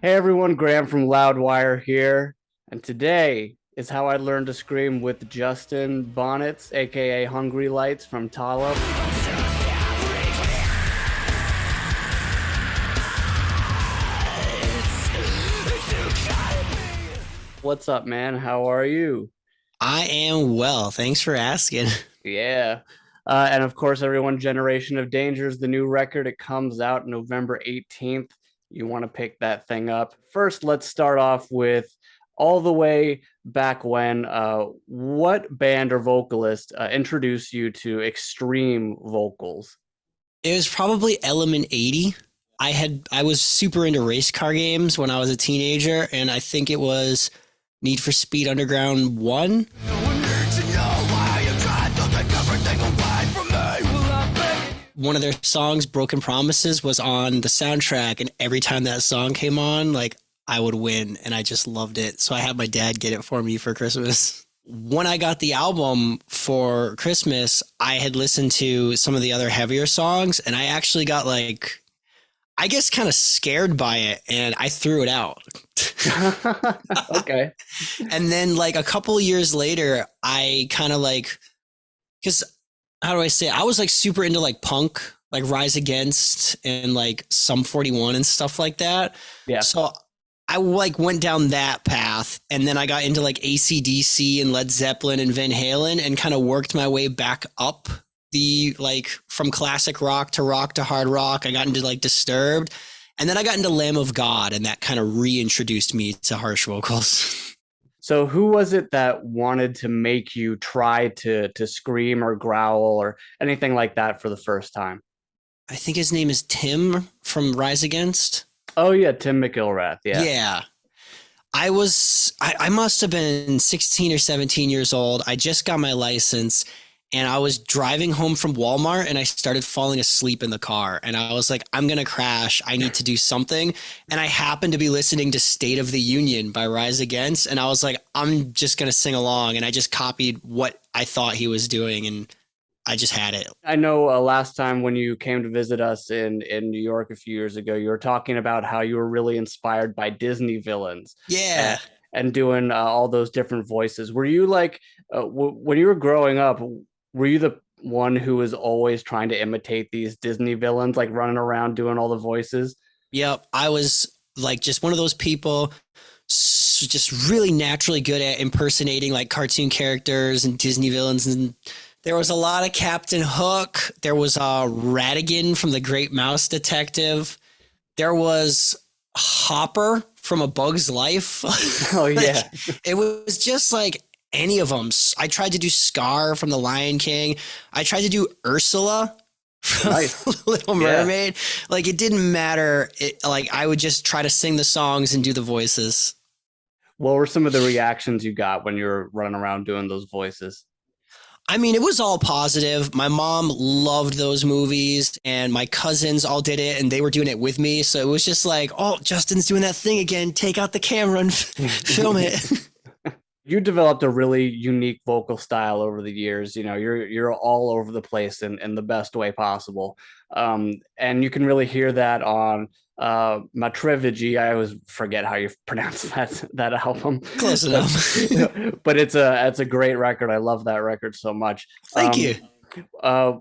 Hey everyone, Graham from Loudwire here, and today is how I learned to scream with Justin Bonitz, aka Hungry Lights from Tallah. What's up, man? How are you? I am well. Thanks for asking. Yeah. And of course, everyone, Generation of Danger is the new record. It comes out November 18th. You want to pick that thing up. First, let's start off with all the way back when. What band or vocalist introduced you to extreme vocals? It was probably Element 80. I was super into race car games when I was a teenager, and I think it was Need for Speed Underground 1. One of their songs, Broken Promises, was on the soundtrack, and every time that song came on, like I would win, and I just loved it. So I had my dad get it for me for Christmas. When I got the album for Christmas, I had listened to some of the other heavier songs, and I actually got like, I guess, kind of scared by it, and I threw it out. Okay. And then, like, a couple years later, I kind of like, because how do I say it? I was like super into like punk, like Rise Against and like Sum 41 and stuff like that. Yeah. So I like went down that path, and then I got into like AC/DC and Led Zeppelin and Van Halen, and kind of worked my way back up the like from classic rock to hard rock. I got into like Disturbed, and then I got into Lamb of God, and that kind of reintroduced me to harsh vocals. So who was it that wanted to make you try to scream or growl or anything like that for the first time? I think his name is Tim from Rise Against. Oh yeah, Tim McIlrath. Yeah. Yeah. I must have been 16 or 17 years old. I just got my license, and I was driving home from Walmart, and I started falling asleep in the car, and I was like, I'm going to crash. I need to do something. And I happened to be listening to State of the Union by Rise Against. And I was like, I'm just going to sing along. And I just copied what I thought he was doing, and I just had it. I know last time when you came to visit us in New York a few years ago, you were talking about how you were really inspired by Disney villains Yeah. and, and doing all those different voices. Were you like when you were growing up? Were you the one who was always trying to imitate these Disney villains, like running around doing all the voices? Yep. I was like just one of those people just really naturally good at impersonating like cartoon characters and Disney villains. And there was a lot of Captain Hook. There was Ratigan from The Great Mouse Detective. There was Hopper from A Bug's Life. Oh Like, yeah, it was just like any of them. I tried to do Scar from The Lion King. I tried to do Ursula from nice. Little Yeah. Mermaid. Like it didn't matter. Like I would just try to sing the songs and do the voices. What were some of the reactions you got when you were running around doing those voices? I mean, it was all positive. My mom loved those movies, and my cousins all did it, and they were doing it with me. So it was just like, oh, Justin's doing that thing again. Take out the camera and film it. You developed a really unique vocal style over the years. You know, you're all over the place in the best way possible. And you can really hear that on Matrivigi. I always forget how you pronounce that album. Close but, enough. but it's a great record. I love that record so much. Thank you. Uh,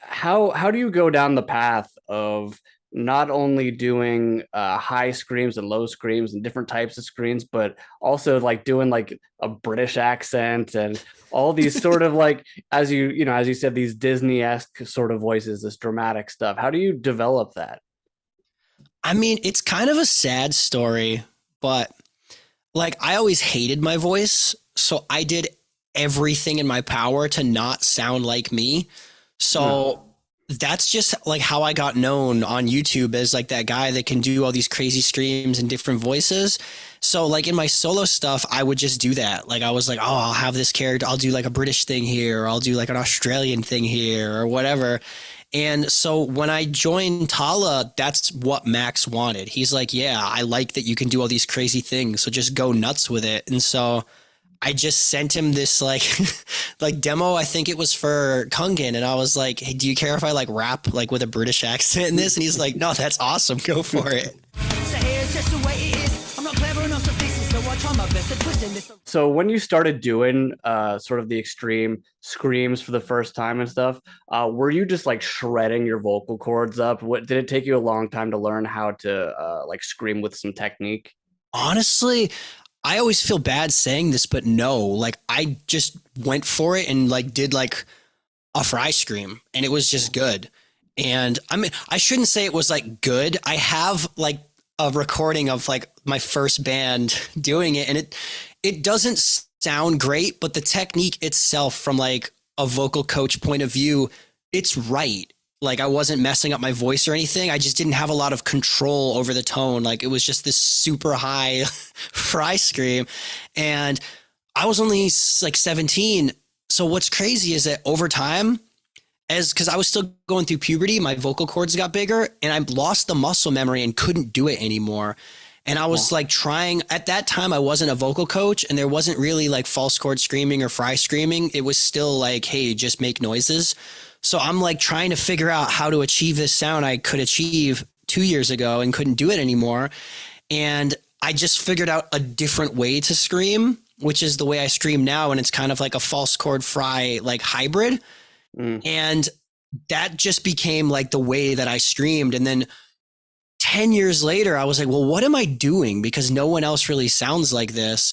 how do you go down the path of not only doing high screams and low screams and different types of screams, but also like doing like a British accent and all these sort of like, as you said, these Disney-esque sort of voices, this dramatic stuff. How do you develop that? I mean, it's kind of a sad story, but like I always hated my voice. So I did everything in my power to not sound like me. So that's just like how I got known on YouTube as like that guy that can do all these crazy streams and different voices. So like in my solo stuff, I would just do that. Like I was like, oh, I'll have this character. I'll do like a British thing here, or I'll do like an Australian thing here or whatever. And so when I joined Tallah, that's what Max wanted. He's like, yeah, I like that you can do all these crazy things. So just go nuts with it. And so I just sent him this like like demo. I think it was for Kungan, and I was like, "Hey, do you care if I like rap like with a British accent in this?" And he's like, "No, that's awesome. Go for it." just the way it is. I'm not clever enough to fix it, so I try my best to twist it. So when you started doing sort of the extreme screams for the first time and stuff, were you just like shredding your vocal cords up? What did it take you a long time to learn how to like scream with some technique? Honestly, I always feel bad saying this, but no, like I just went for it and like did like a fry scream and it was just good. And I mean, I shouldn't say it was like good. I have like a recording of like my first band doing it and it doesn't sound great, but the technique itself from like a vocal coach point of view, it's right. Like I wasn't messing up my voice or anything. I just didn't have a lot of control over the tone. Like it was just this super high fry scream. And I was only like 17. So what's crazy is that over time, as because I was still going through puberty, my vocal cords got bigger and I lost the muscle memory and couldn't do it anymore. And I was like trying at that time, I wasn't a vocal coach and there wasn't really like false chord screaming or fry screaming. It was still like, hey, just make noises. So I'm like trying to figure out how to achieve this sound I could achieve 2 years ago and couldn't do it anymore. And I just figured out a different way to scream, which is the way I scream now. And it's kind of like a false chord fry, like hybrid. Mm. And that just became like the way that I streamed. And then 10 years later, I was like, well, what am I doing? Because no one else really sounds like this.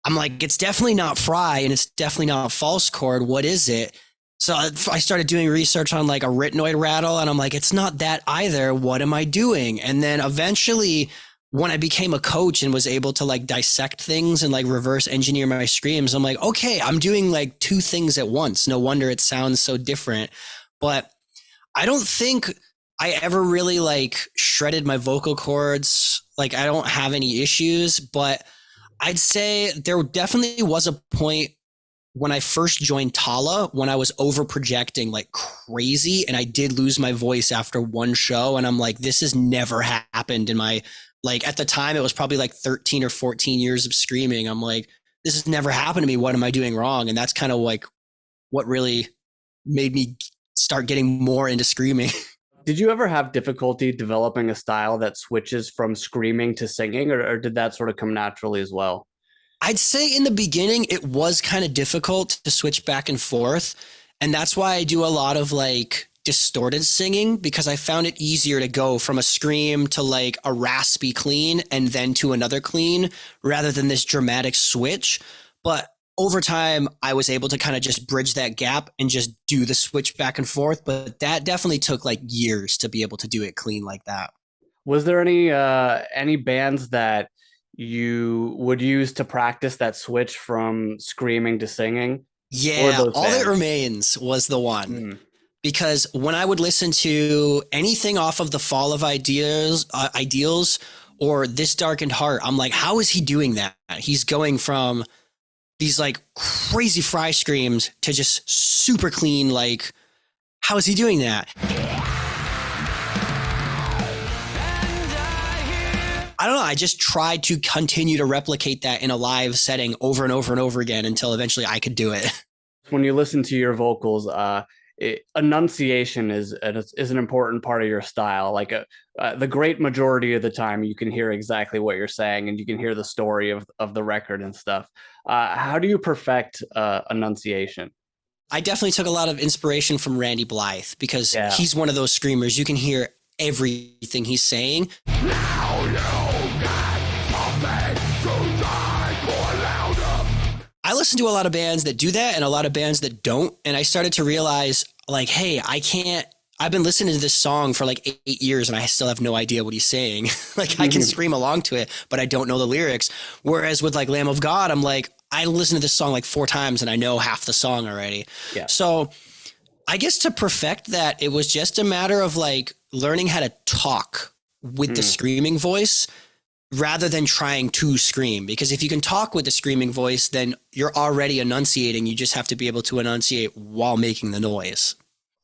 I'm like, it's definitely not fry and it's definitely not false chord. What is it? So I started doing research on like a rytmanoid rattle and I'm like, it's not that either. What am I doing? And then eventually when I became a coach and was able to like dissect things and like reverse engineer my screams, I'm like, okay, I'm doing like two things at once. No wonder it sounds so different. But I don't think I ever really like shredded my vocal cords. Like I don't have any issues, but I'd say there definitely was a point when I first joined Tallah, when I was over projecting like crazy and I did lose my voice after one show. And I'm like, this has never happened in my, like at the time it was probably like 13 or 14 years of screaming. I'm like, this has never happened to me. What am I doing wrong? And that's kind of like what really made me start getting more into screaming. Did you ever have difficulty developing a style that switches from screaming to singing, or did that sort of come naturally as well? I'd say in the beginning, it was kind of difficult to switch back and forth. And that's why I do a lot of like distorted singing because I found it easier to go from a scream to like a raspy clean and then to another clean rather than this dramatic switch. But over time, I was able to kind of just bridge that gap and just do the switch back and forth. But that definitely took like years to be able to do it clean like that. Was there any bands that you would use to practice that switch from screaming to singing? Or Yeah, those All That bands? Remains was the one. Mm. Because when I would listen to anything off of the Fall of Ideals or This Darkened Heart, I'm like, how is he doing that? He's going from these like crazy fry screams to just super clean. Like, how is he doing that? I don't know. I just tried to continue to replicate that in a live setting over and over and over again until eventually I could do it. When you listen to your vocals, enunciation is an important part of your style. Like the great majority of the time, you can hear exactly what you're saying, and you can hear the story of the record and stuff. How do you perfect enunciation? I definitely took a lot of inspiration from Randy Blythe because Yeah. he's one of those screamers. You can hear everything he's saying. I listen to a lot of bands that do that and a lot of bands that don't. And I started to realize, like, hey, I've been listening to this song for like 8 years and I still have no idea what he's saying. Like, I can scream along to it, but I don't know the lyrics. Whereas with like Lamb of God, I'm like, I listened to this song like 4 times and I know half the song already. Yeah. So I guess to perfect that, it was just a matter of like learning how to talk with the screaming voice rather than trying to scream. Because if you can talk with the screaming voice, then you're already enunciating. You just have to be able to enunciate while making the noise.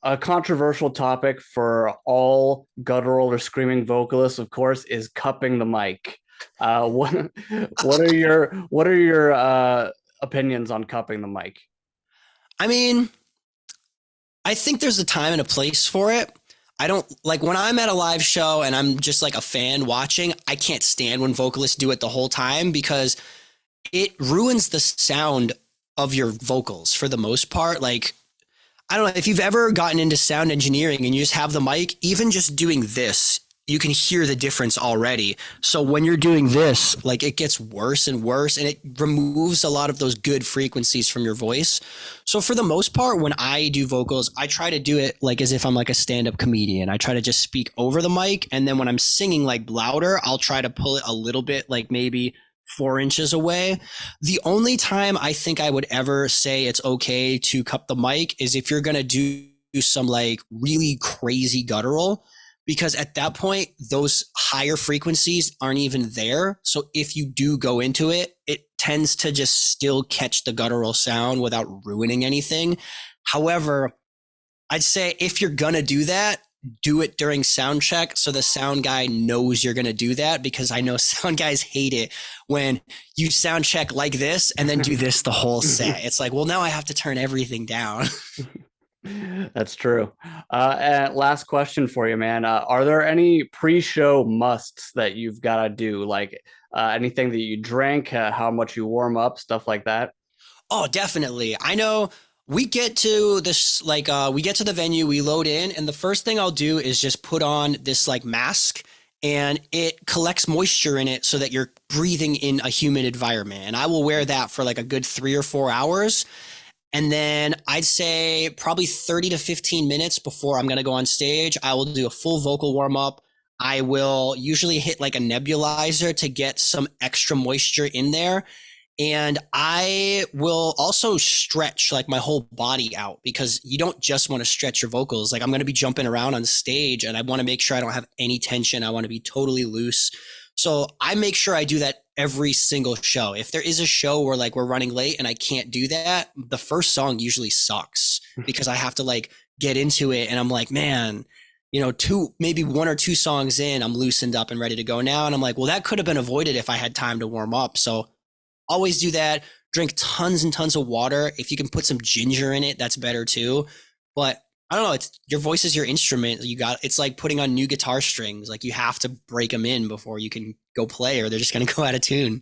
A controversial topic for all guttural or screaming vocalists, of course, is cupping the mic. What are your opinions on cupping the mic? I mean, I think there's a time and a place for it. I don't like when I'm at a live show and I'm just like a fan watching, I can't stand when vocalists do it the whole time because it ruins the sound of your vocals for the most part. Like, I don't know if you've ever gotten into sound engineering and you just have the mic, even just doing this, you can hear the difference already. So when you're doing this, like it gets worse and worse and it removes a lot of those good frequencies from your voice. So for the most part, when I do vocals, I try to do it like as if I'm like a stand-up comedian. I try to just speak over the mic. And then when I'm singing like louder, I'll try to pull it a little bit, like maybe 4 inches away. The only time I think I would ever say it's okay to cup the mic is if you're going to do some like really crazy guttural, because at that point, those higher frequencies aren't even there. So if you do go into it, it tends to just still catch the guttural sound without ruining anything. However, I'd say if you're going to do that, do it during sound check so the sound guy knows you're going to do that, because I know sound guys hate it when you sound check like this and then do this the whole set. It's like, well, now I have to turn everything down. That's true. And last question for you, man. Are there any pre-show musts that you've got to do? Like anything that you drank, how much you warm up, stuff like that? Oh, definitely. I know we get to this, like, we get to the venue, we load in, and the first thing I'll do is just put on this like mask, and it collects moisture in it so that you're breathing in a humid environment. And I will wear that for like a good 3 or 4 hours. And then I'd say probably 30 to 15 minutes before I'm going to go on stage, I will do a full vocal warm up. I will usually hit like a nebulizer to get some extra moisture in there. And I will also stretch like my whole body out, because you don't just want to stretch your vocals. Like I'm going to be jumping around on stage and I want to make sure I don't have any tension. I want to be totally loose. So I make sure I do that every single show. If there is a show where like we're running late and I can't do that, the first song usually sucks because I have to like get into it. And I'm like, man, you know, maybe 1 or 2 songs in, I'm loosened up and ready to go now. And I'm like, well, that could have been avoided if I had time to warm up. So always do that. Drink tons and tons of water. If you can put some ginger in it, that's better too. But I don't know. It's your voice is your instrument. It's like putting on new guitar strings. Like you have to break them in before you can go play, or they're just going to go out of tune.